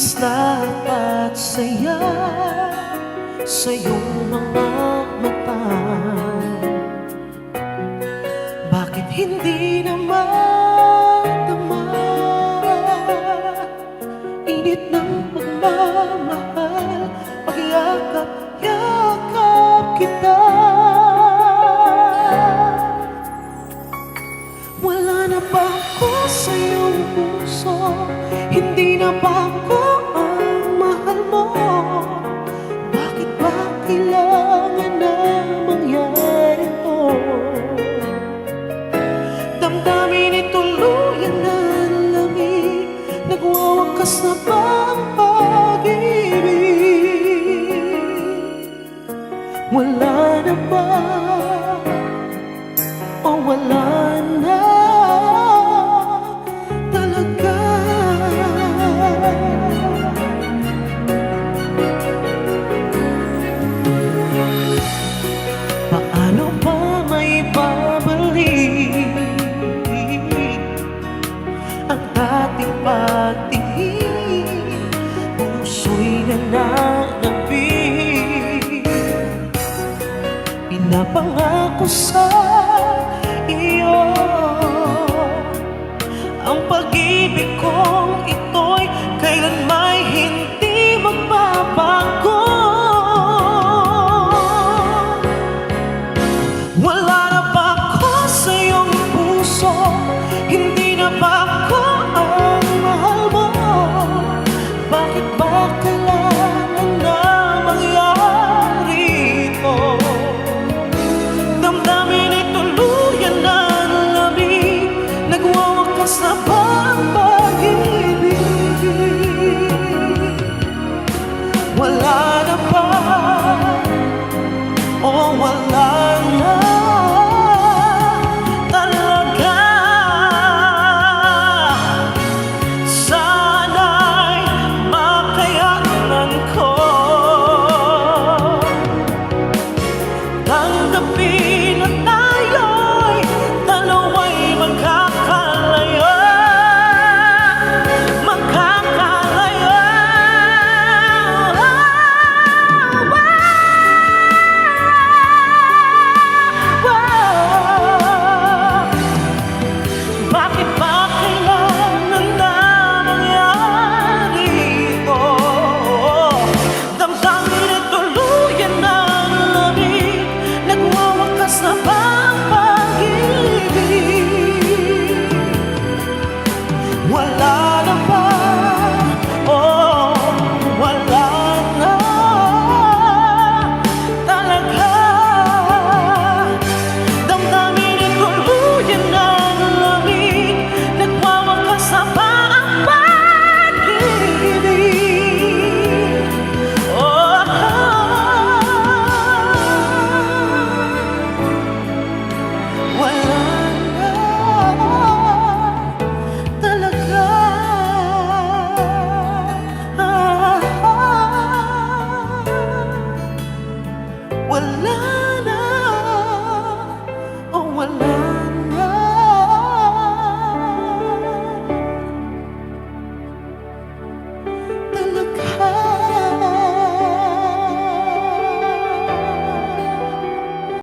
Kislap at saya sa iyong mga mata. Bakit hindi na madama init ng pagmamahal? Pagyakap-yakap kita. Wala na ba ako sa iyong puso? Hindi na ba ako ang mahal mo? Bakit ba kailangan na mangyari to? Damdamin ay tuluyan na lamig. Nagwawakas na ba ang pag-ibig? Wala na ba? O wala na talaga? Paano ba may babalik ang dating pagtingin? Puso'y nananabik. Pinapangako sa iyo ang pag-ibig kong ito'y kailanmay hindi magbabago. Wala na ba ako sa iyong puso? Hindi na ba ako ang mahal mo? Bakit ba kailangan na mangyari ito? Damdamin ay tuluyan na lamig. Nagwawakas na ba ang pag-ibig? Wala na ba? O wala na talaga? Sana'y makayanan ko tanggapin na tayo'y dalawa'y magkakalayo. Magkakalayo. Bakit ba kailangan na mangyari ito? Damdamin ay tuluyan na lamig. Nagwawakas na ba ang pag-ibig? Wala na ba? Oh, wala na talaga. Damdamin ay tuluyan na lamig. Nagwawakas na ba ang pag-ibig? Oh, wala na talaga. Wala na, oh wala